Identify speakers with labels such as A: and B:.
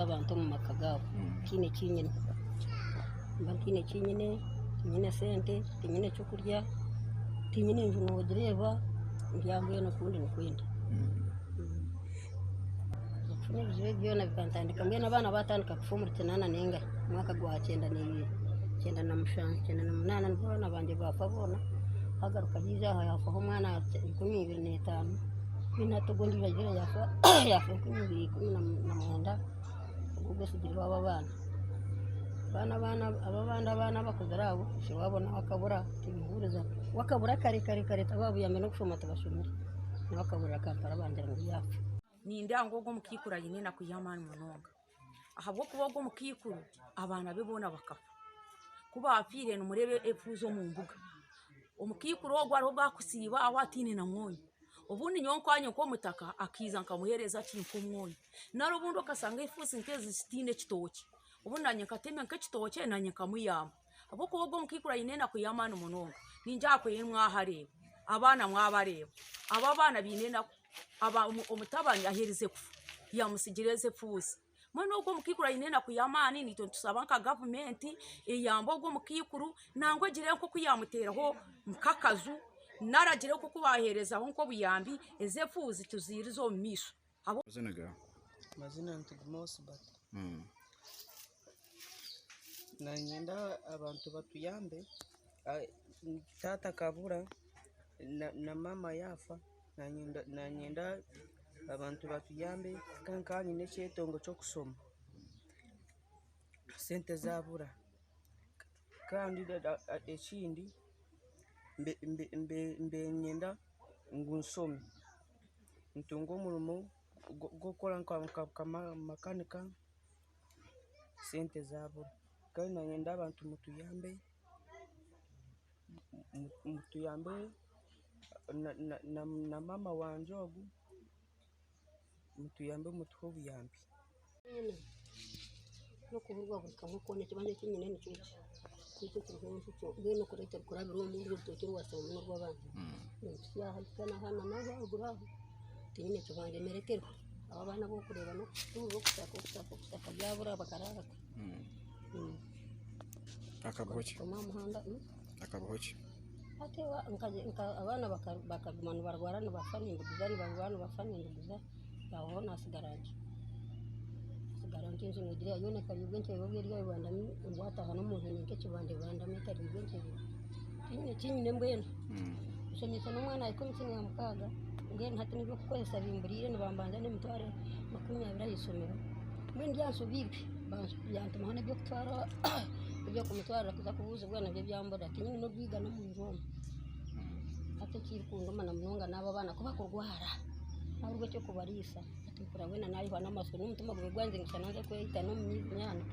A: abantu mu makagabo kine kinyine mba kine kinyine tinyine sente tinyine cyo kurya tinyine inzu n'ubudireva ndyambuye no kundi n'ukwindi n'ibyo byona bikantandika mbye n'abana batandika kufumurite nana nenga mwaka gwa 9 na mushanga 9 na munana n'abana banje bapfa bona hagaruka hiza yafaho umwana 25 binatogondi bagira yafa 2019 ubwo sigira abana bakuzarabo shobabona bakabura tibihuriza wakabura kare tababu yamene kushoma tabashumira wakabura kampara banjira ngo yafa
B: ninde angogo mukikura yine na kuyamana munonga ahabwo kubogo mukikuru abana bebona bakafa kuba afire no murebe efuzo mu mbuga umukikuru ogwa roba kusiba awatine na mwonyi ubundi nyonkwanye ko mutaka akiza nkamuhereza ati nkumwonyi narubundo kasanga ifusi nkezi sitine kitoki ubundi nanye kateme nk'ikitoki nanye kamuyamba abo kubogo mukikura yine na kuyamana munonga ninja kwemwa hareba abana mwabareba aba bana binena aba umutabani ahereze kufu yamusigireze fuzi mwana ugo mukikura inena kuyamani nito tusabanka government eyambo ugo mukikuru nangwe gire ko kuyamuteraho mkakazu naragire ko kubahereza aho nko buyambi eze fuzi tuzirizo misho abo
C: mazina ntugumose bat nanyenda abantu batuyambe tata kabura na mama yafa nanyenda abantu batuyambe kankani n'echetongo cyo kusoma sente zabura kandi ekindi mbe nyenda ngunsome ntungo murumo gukora nka makanika sente zabura kandi nanyenda abantu mutuyambe na mama wanje ogu mutuyambe mutuho buyambi
A: no kuburwa bukamwe kone kibanje kinyine ni cyo cyo cyo bino kureta kurabiro mu ngo cyo wasoma mu rw'abana ya hakana hana naga guraho tinyine kibanje merekero aba bana bo kureba no kutaka byabura bakaraka
D: akaboki akaboki
A: atewa abana bakagumana barwarana bafaninga bizani babana bafaninga yaho nasigaranje nje ngira yone kabibwe nje bobye ryo Rwanda ngwata hano mu nke kibande Rwanda metari bwenje tinyine mbwena ushomisa n'umwana ariko mutini ya mukaga ngene hati nibyo kukoresha bimburire nibambanja n'emitware 20 yisomero mwe ndyanso bibi yantuma hano byo kutwara ibyo kumutwara kuza kubuza bwana byo byambura tinyine no biga no mu nzomo ate kiri kungoma na munonga naba bana kuba kurwara ahubwo cyo kubarisa atukura wena nayi bana maso n'umutima gwe gwanze ngisanaze kwita no mu myana